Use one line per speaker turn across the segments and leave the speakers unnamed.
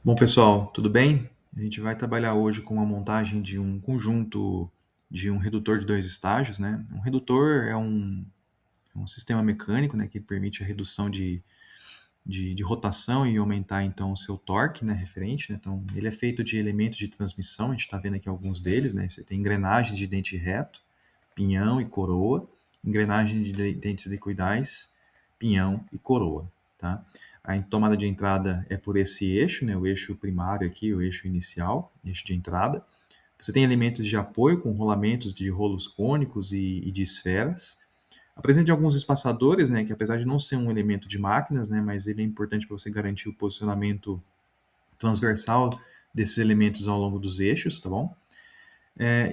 Bom, pessoal, tudo bem? A gente vai trabalhar hoje com a montagem de um conjunto de um redutor de dois estágios, né? Um redutor é um sistema mecânico, né, que permite a redução de rotação e aumentar, então, o seu torque, né, referente, né? Então, ele é feito de elementos de transmissão, a gente está vendo aqui alguns deles, né? Você tem engrenagens de dente reto, pinhão e coroa, engrenagens de dentes helicoidais, pinhão e coroa, tá? A tomada de entrada é por esse eixo, né, o eixo primário aqui, o eixo inicial, eixo de entrada. Você tem elementos de apoio com rolamentos de rolos cônicos e de esferas. A presença de alguns espaçadores, né, que apesar de não ser um elemento de máquinas, né, mas ele é importante para você garantir o posicionamento transversal desses elementos ao longo dos eixos, tá bom?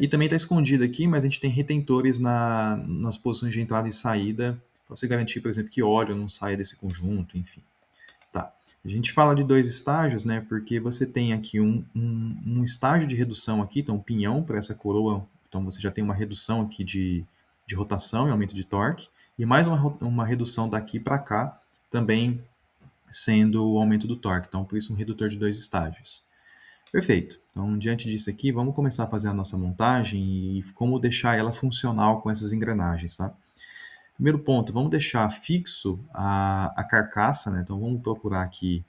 E também está escondido aqui, mas a gente tem retentores nas posições de entrada e saída, para você garantir, por exemplo, que óleo não saia desse conjunto, enfim. Tá. A gente fala de dois estágios, né? Porque você tem aqui um estágio de redução aqui, então um pinhão para essa coroa, então você já tem uma redução aqui de rotação e aumento de torque, e mais uma redução daqui para cá, também sendo o aumento do torque. Então, por isso um redutor de dois estágios. Perfeito. Então, diante disso aqui, vamos começar a fazer a nossa montagem e como deixar ela funcional com essas engrenagens, tá? Primeiro ponto, vamos deixar fixo a carcaça, né? Então, vamos procurar aqui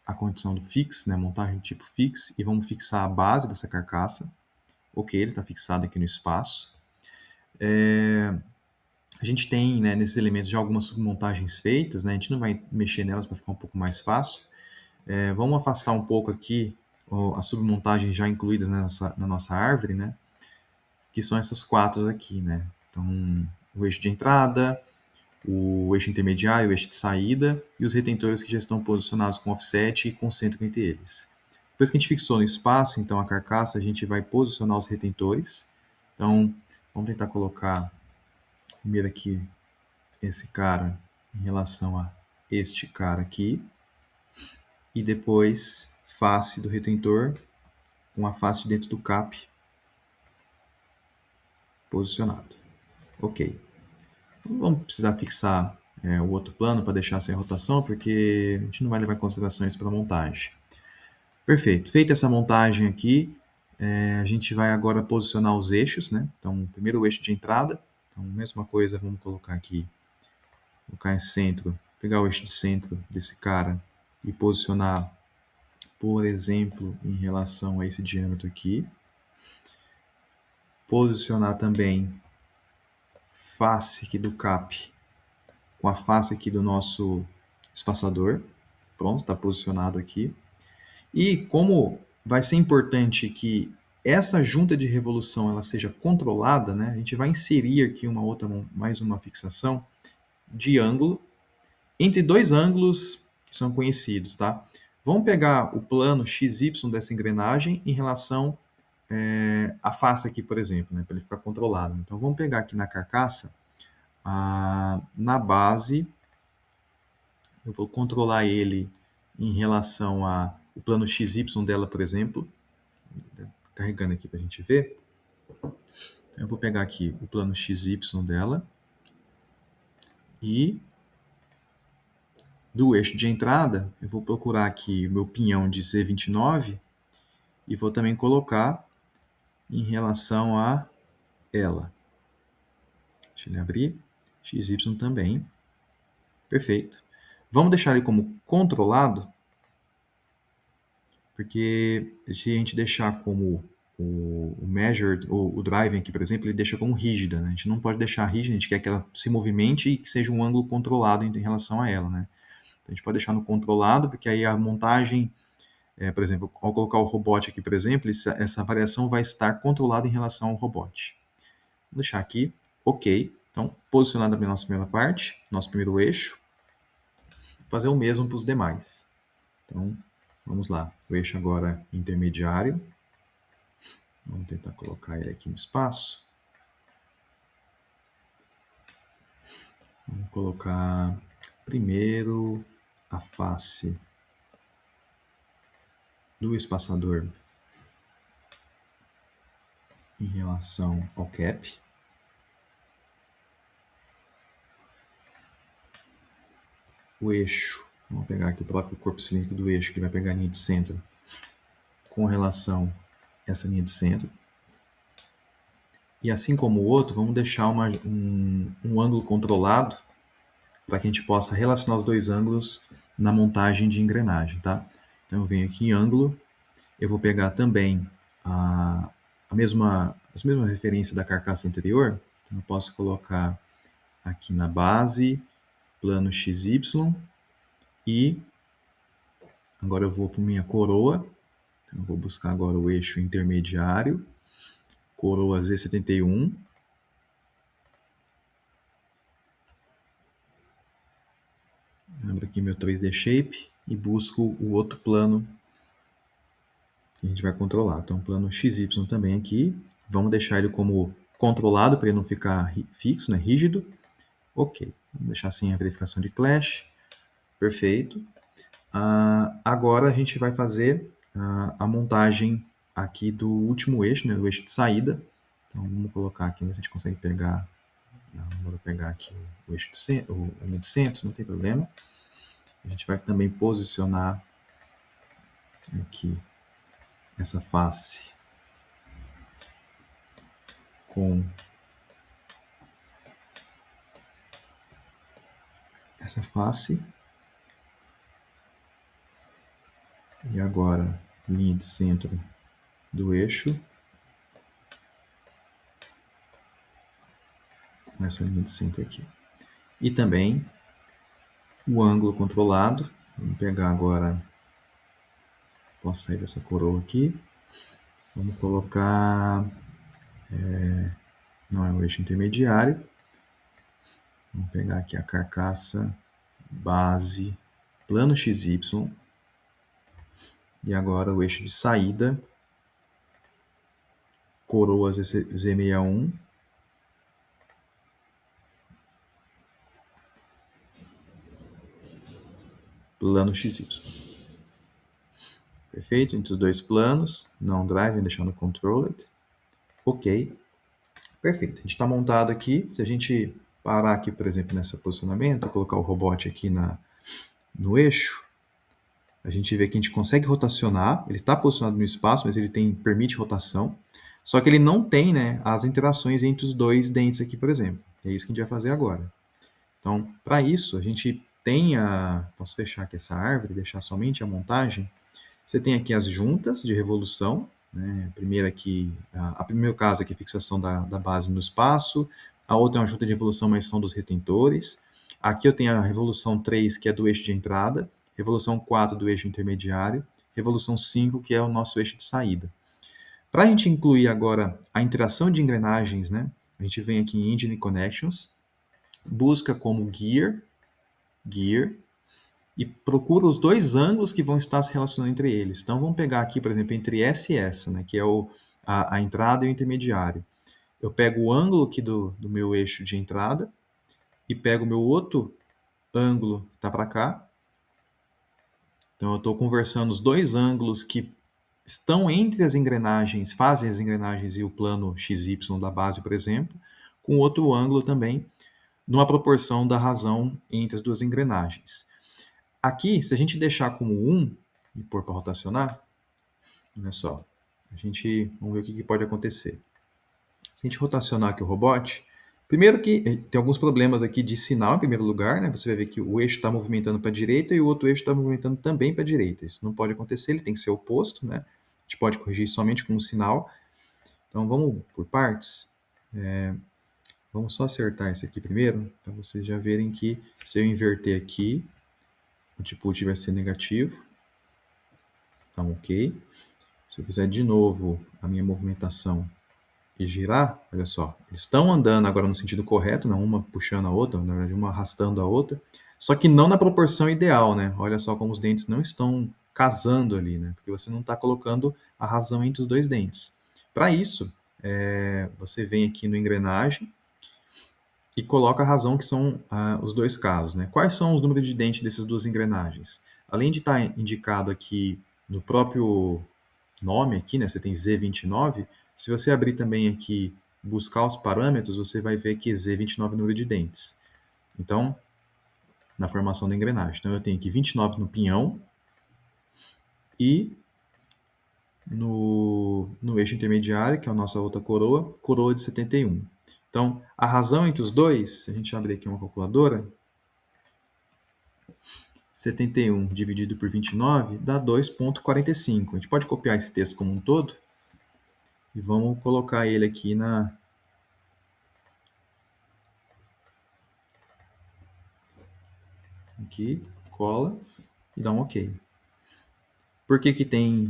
a condição do fix, né? Montagem do tipo fix, e vamos fixar a base dessa carcaça. Ok, ele está fixado aqui no espaço. A gente tem, né, nesses elementos já algumas submontagens feitas, né? A gente não vai mexer nelas para ficar um pouco mais fácil. Vamos afastar um pouco aqui as submontagens já incluídas na nossa árvore, né? Que são essas quatro aqui, né? Então, o eixo de entrada, o eixo intermediário, o eixo de saída e os retentores que já estão posicionados com offset e concêntrico entre eles. Depois que a gente fixou no espaço, então, a carcaça, a gente vai posicionar os retentores. Então, vamos tentar colocar primeiro aqui esse cara em relação a este cara aqui. E depois face do retentor com a face dentro do cap posicionado. Ok. Não vamos precisar fixar o outro plano para deixar sem rotação, porque a gente não vai levar em consideração isso para a montagem. Perfeito. Feita essa montagem aqui, a gente vai agora posicionar os eixos, né? Então, primeiro o eixo de entrada. Então, mesma coisa, vamos colocar aqui, colocar em centro, pegar o eixo de centro desse cara e posicionar, por exemplo, em relação a esse diâmetro aqui. Posicionar também face aqui do cap com a face aqui do nosso espaçador. Pronto, está posicionado aqui. E como vai ser importante que essa junta de revolução ela seja controlada, né? A gente vai inserir aqui mais uma fixação de ângulo entre dois ângulos que são conhecidos, tá? Vamos pegar o plano XY dessa engrenagem em relação à face aqui, por exemplo, né? Para ele ficar controlado. Então vamos pegar aqui na carcaça, na base, eu vou controlar ele em relação ao plano XY dela, por exemplo. Carregando aqui para a gente ver. Eu vou pegar aqui o plano XY dela e do eixo de entrada, eu vou procurar aqui o meu pinhão de C29 e vou também colocar em relação a ela. Deixa ele abrir. XY também. Perfeito. Vamos deixar ele como controlado, porque se a gente deixar como o measured, ou o driving aqui, por exemplo, ele deixa como rígida, né? A gente não pode deixar rígida, a gente quer que ela se movimente e que seja um ângulo controlado em relação a ela, né? Então a gente pode deixar no controlado, porque aí a montagem, por exemplo, ao colocar o robot aqui, por exemplo, essa variação vai estar controlada em relação ao robot. Vou deixar aqui, ok. Então, posicionada a nossa primeira parte, nosso primeiro eixo, fazer o mesmo para os demais. Então, vamos lá. O eixo agora intermediário. Vamos tentar colocar ele aqui no espaço. Vamos colocar primeiro a face do espaçador em relação ao cap. O eixo Vamos pegar aqui o próprio corpo cilíndrico do eixo, que vai pegar a linha de centro com relação a essa linha de centro. E assim como o outro, vamos deixar um ângulo controlado para que a gente possa relacionar os dois ângulos na montagem de engrenagem, tá? Então eu venho aqui em ângulo, eu vou pegar também as mesmas referências da carcaça anterior, então eu posso colocar aqui na base, plano XY, e agora eu vou para minha coroa, então eu vou buscar agora o eixo intermediário, coroa Z71, abro aqui meu 3D Shape e busco o outro plano que a gente vai controlar. Então, plano XY também aqui. Vamos deixar ele como controlado para ele não ficar fixo, né, rígido. Ok. Vamos deixar assim a verificação de clash. Perfeito. Agora a gente vai fazer a montagem aqui do último eixo, né, do eixo de saída. Então, vamos colocar aqui, ver se a gente consegue pegar. Vou pegar aqui o eixo de centro, a linha de centro, não tem problema. A gente vai também posicionar aqui essa face com essa face. E agora, linha de centro do eixo. Com essa linha de centro aqui. E também o ângulo controlado. Vamos pegar agora, posso sair dessa coroa aqui. Vamos colocar, não é o eixo intermediário. Vamos pegar aqui a carcaça, base, plano XY. E agora o eixo de saída, coroa Z61. Plano XY. Perfeito? Entre os dois planos, não drive, deixar no controlled. Ok. Perfeito. A gente está montado aqui. Se a gente parar aqui, por exemplo, nesse posicionamento, colocar o robot aqui no eixo, a gente vê que a gente consegue rotacionar. Ele está posicionado no espaço, mas ele permite rotação. Só que ele não tem, né, as interações entre os dois dentes aqui, por exemplo. É isso que a gente vai fazer agora. Então, para isso, a gente tem Posso fechar aqui essa árvore, deixar somente a montagem. Você tem aqui as juntas de revolução, né? Primeiro aqui, a primeiro caso aqui, fixação da base no espaço. A outra é uma junta de revolução, mas são dos retentores. Aqui eu tenho a revolução 3, que é do eixo de entrada. Revolução 4 do eixo intermediário. Revolução 5, que é o nosso eixo de saída. Para a gente incluir agora a interação de engrenagens, né? A gente vem aqui em Engine Connections, busca como Gear, e procura os dois ângulos que vão estar se relacionando entre eles. Então, vamos pegar aqui, por exemplo, entre S e essa, né, que é a entrada e o intermediário. Eu pego o ângulo aqui do meu eixo de entrada e pego o meu outro ângulo que está para cá. Então, eu estou conversando os dois ângulos que estão entre as engrenagens, fazem as engrenagens e o plano XY da base, por exemplo, com outro ângulo também, numa proporção da razão entre as duas engrenagens. Aqui, se a gente deixar como 1 e pôr para rotacionar, olha só, vamos ver o que pode acontecer. Se a gente rotacionar aqui o robot, primeiro que tem alguns problemas aqui de sinal em primeiro lugar, né? Você vai ver que o eixo está movimentando para a direita e o outro eixo está movimentando também para a direita. Isso não pode acontecer, ele tem que ser oposto, né? A gente pode corrigir somente com um sinal. Então vamos por partes. Vamos só acertar esse aqui primeiro, para vocês já verem que se eu inverter aqui, o output vai ser negativo. Então, ok. Se eu fizer de novo a minha movimentação e girar, olha só, eles estão andando agora no sentido correto, né? Uma puxando a outra, na verdade uma arrastando a outra, só que não na proporção ideal, né? Olha só como os dentes não estão casando ali, né? Porque você não está colocando a razão entre os dois dentes. Para isso, você vem aqui no engrenagem e coloca a razão que são os dois casos, né? Quais são os números de dente dessas duas engrenagens? Além de estar indicado aqui no próprio nome aqui, né? Você tem Z29. Se você abrir também aqui, buscar os parâmetros, você vai ver que Z29 é o número de dentes. Então, na formação da engrenagem. Então eu tenho aqui 29 no pinhão e no eixo intermediário, que é a nossa outra coroa de 71. Então, a razão entre os dois, se a gente abrir aqui uma calculadora, 71 dividido por 29 dá 2,45. A gente pode copiar esse texto como um todo e vamos colocar ele aqui aqui, cola e dá um OK. Por que que tem,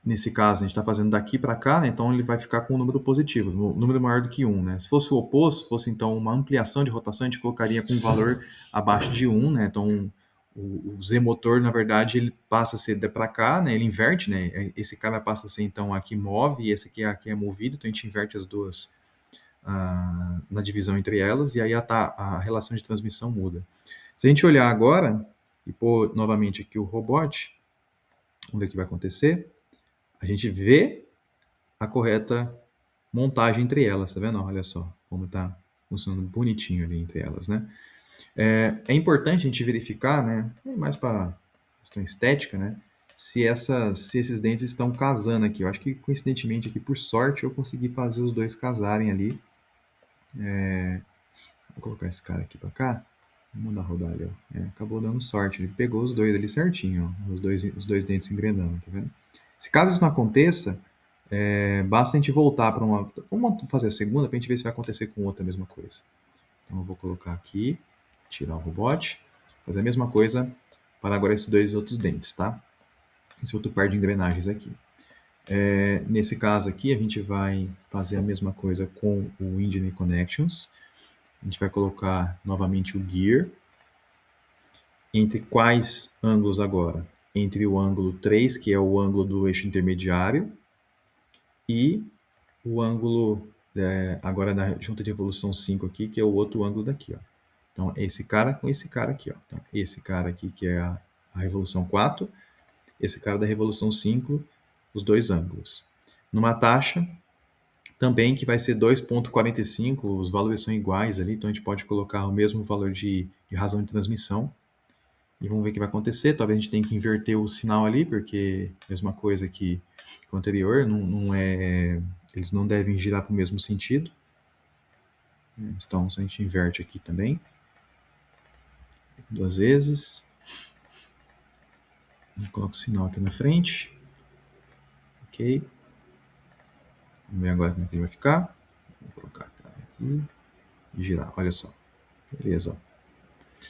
nesse caso, a gente está fazendo daqui para cá, né? Então ele vai ficar com um número positivo, um número maior do que 1. Né? Se fosse o oposto, fosse então uma ampliação de rotação, a gente colocaria com um valor abaixo de 1. Né? Então o Z motor, na verdade, ele passa a ser para cá, né? Ele inverte, né? Esse cara passa a ser então aqui move e esse aqui é movido, então a gente inverte as duas na divisão entre elas e aí a relação de transmissão muda. Se a gente olhar agora e pôr novamente aqui o robot, vamos ver o que vai acontecer. A gente vê a correta montagem entre elas, tá vendo? Olha só como está funcionando bonitinho ali entre elas, né? É importante a gente verificar, né? Mais para questão estética, né? Se esses dentes estão casando aqui. Eu acho que coincidentemente aqui, por sorte, eu consegui fazer os dois casarem ali. Vou colocar esse cara aqui para cá. Vamos dar rodar ali, ó. Acabou dando sorte. Ele pegou os dois ali certinho, ó. Os dois dentes engrenando, tá vendo? Se caso isso não aconteça, basta a gente voltar para uma... Vamos fazer a segunda para a gente ver se vai acontecer com outra mesma coisa. Então eu vou colocar aqui, tirar o robot, fazer a mesma coisa para agora esses dois outros dentes, tá? Esse outro par de engrenagens aqui. Nesse caso aqui, a gente vai fazer a mesma coisa com o Engine Connections. A gente vai colocar novamente o Gear. Entre quais ângulos agora? Entre o ângulo 3, que é o ângulo do eixo intermediário, e o ângulo, agora na junta de evolução 5 aqui, que é o outro ângulo daqui, ó. Então, esse cara com esse cara aqui, ó. Então, esse cara aqui, que é a revolução 4, esse cara da revolução 5, os dois ângulos. Numa taxa, também que vai ser 2,45, os valores são iguais ali, então a gente pode colocar o mesmo valor de razão de transmissão. E vamos ver o que vai acontecer. Talvez a gente tenha que inverter o sinal ali, porque mesma coisa que o anterior, eles não devem girar para o mesmo sentido. Então, se a gente inverte aqui também, duas vezes, coloca o sinal aqui na frente, ok. Vamos ver agora como é que ele vai ficar. Vou colocar aqui e girar, olha só, beleza, ó.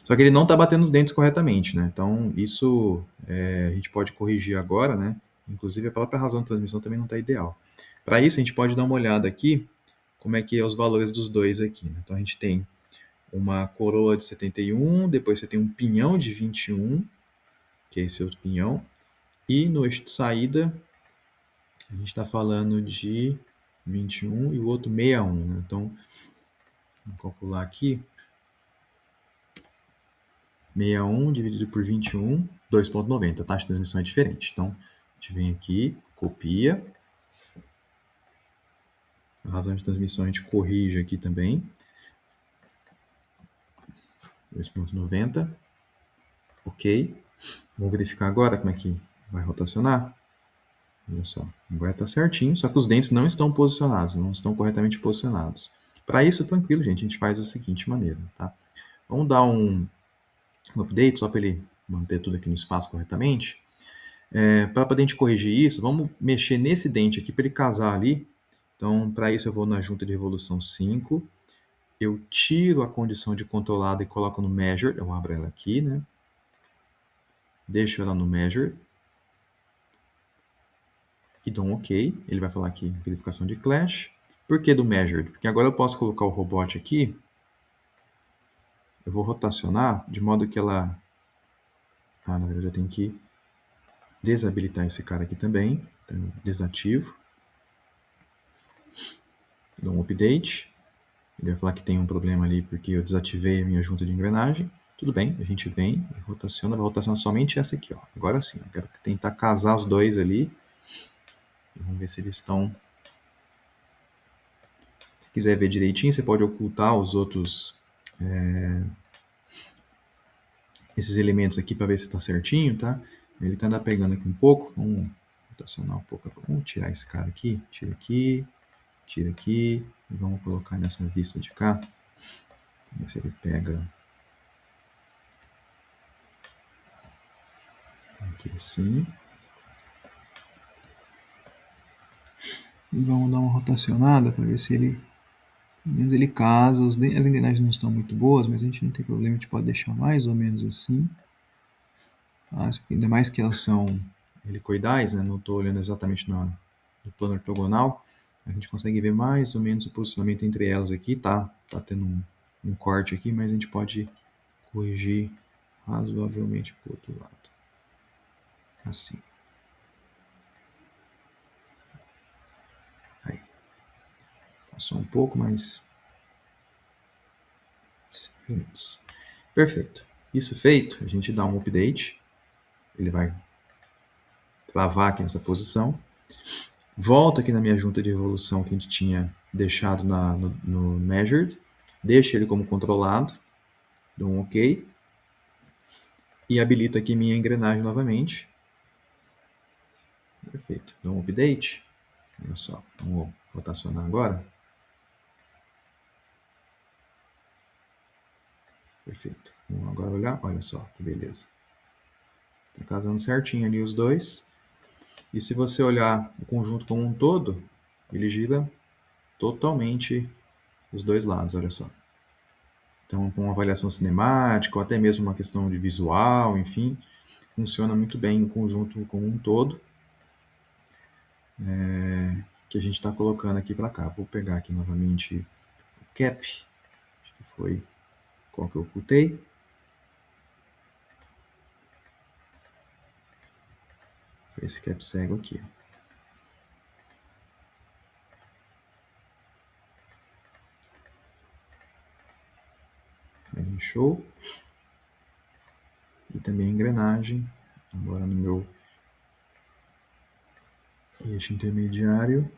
Só que ele não está batendo os dentes corretamente, né? Então, isso a gente pode corrigir agora, né? Inclusive, a própria razão de transmissão também não está ideal. Para isso, a gente pode dar uma olhada aqui, como é que é os valores dos dois aqui. Né? Então, a gente tem uma coroa de 71, depois você tem um pinhão de 21, que é esse outro pinhão, e no eixo de saída, a gente está falando de 21 e o outro 61. Né? Então, vamos calcular aqui. 61 dividido por 21, 2,90. A taxa de transmissão é diferente. Então, a gente vem aqui, copia. A razão de transmissão a gente corrige aqui também. 2,90. Ok. Vamos verificar agora como é que vai rotacionar. Olha só, agora está certinho, só que os dentes não estão posicionados, não estão corretamente posicionados. Para isso, tranquilo, gente, a gente faz da seguinte maneira, tá? Vamos dar um update, só para ele manter tudo aqui no espaço corretamente. Para a gente corrigir isso, vamos mexer nesse dente aqui para ele casar ali. Então, para isso eu vou na junta de revolução 5, eu tiro a condição de controlada e coloco no Measure, eu abro ela aqui, né? Deixo ela no Measure. E dou um OK. Ele vai falar aqui, verificação de clash. Por que do Measured? Porque agora eu posso colocar o robot aqui. Eu vou rotacionar de modo que ela... na verdade eu tenho que desabilitar esse cara aqui também. Então, desativo. Dou um update. Ele vai falar que tem um problema ali porque eu desativei a minha junta de engrenagem. Tudo bem, a gente vem e rotaciona. Vai rotacionar somente essa aqui, ó. Agora sim, eu quero tentar casar os dois ali. Vamos ver se eles estão... Se quiser ver direitinho, você pode ocultar os outros esses elementos aqui para ver se está certinho, tá? Ele tá andando pegando aqui um pouco. Vamos rotacionar um pouco. Vamos tirar esse cara aqui. Tira aqui. E vamos colocar nessa vista de cá. Ver se ele pega aqui assim. E vamos dar uma rotacionada para ver se ele, pelo menos ele casa. As engrenagens não estão muito boas, mas a gente não tem problema, a gente pode deixar mais ou menos assim. Ainda mais que elas são helicoidais, né? Não estou olhando exatamente no plano ortogonal. A gente consegue ver mais ou menos o posicionamento entre elas aqui, tá tendo um corte aqui, mas a gente pode corrigir razoavelmente para o outro lado. Assim. Aí. Passou um pouco, mas 5 minutos. Perfeito. Isso feito, a gente dá um update. Ele vai travar aqui nessa posição. Volta aqui na minha junta de evolução que a gente tinha deixado no Measured. Deixa ele como controlado. Dou um OK. E habilito aqui minha engrenagem novamente. Perfeito. Dou um update. Olha só. Vamos rotacionar agora. Perfeito. Vamos agora olhar. Olha só que beleza. Está casando certinho ali os dois. E se você olhar o conjunto como um todo, ele gira totalmente os dois lados, olha só. Então, com uma avaliação cinemática, ou até mesmo uma questão de visual, enfim, funciona muito bem o conjunto como um todo, que a gente está colocando aqui para cá. Vou pegar aqui novamente o cap, acho que foi qual que eu ocultei. Esse cap cego aqui. Show. E também a engrenagem, agora no meu eixo intermediário.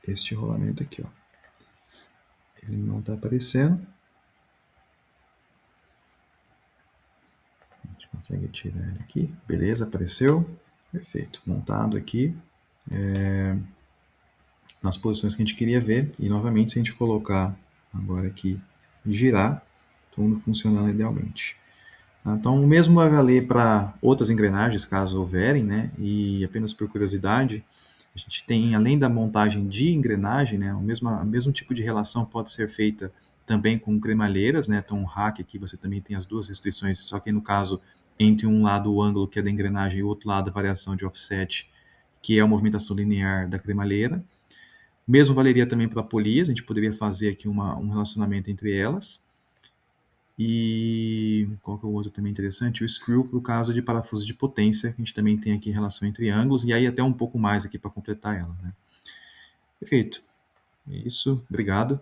Este rolamento aqui, ó. Ele não está aparecendo. A gente consegue tirar ele aqui. Beleza, apareceu. Perfeito. Montado aqui. Nas posições que a gente queria ver. E novamente, se a gente colocar agora aqui e girar, tudo funcionando idealmente. Então, o mesmo vai valer para outras engrenagens, caso houverem, né? E apenas por curiosidade, a gente tem, além da montagem de engrenagem, né, o mesmo tipo de relação pode ser feita também com cremalheiras, né? Então, o rack aqui você também tem as duas restrições, só que no caso, entre um lado o ângulo, que é da engrenagem, e o outro lado a variação de offset, que é a movimentação linear da cremalheira. Mesmo valeria também para polias, a gente poderia fazer aqui um relacionamento entre elas. E qual que é o outro também interessante? O screw, para o caso de parafuso de potência, que a gente também tem aqui relação entre ângulos, e aí até um pouco mais aqui para completar ela, né? Perfeito. É isso, obrigado.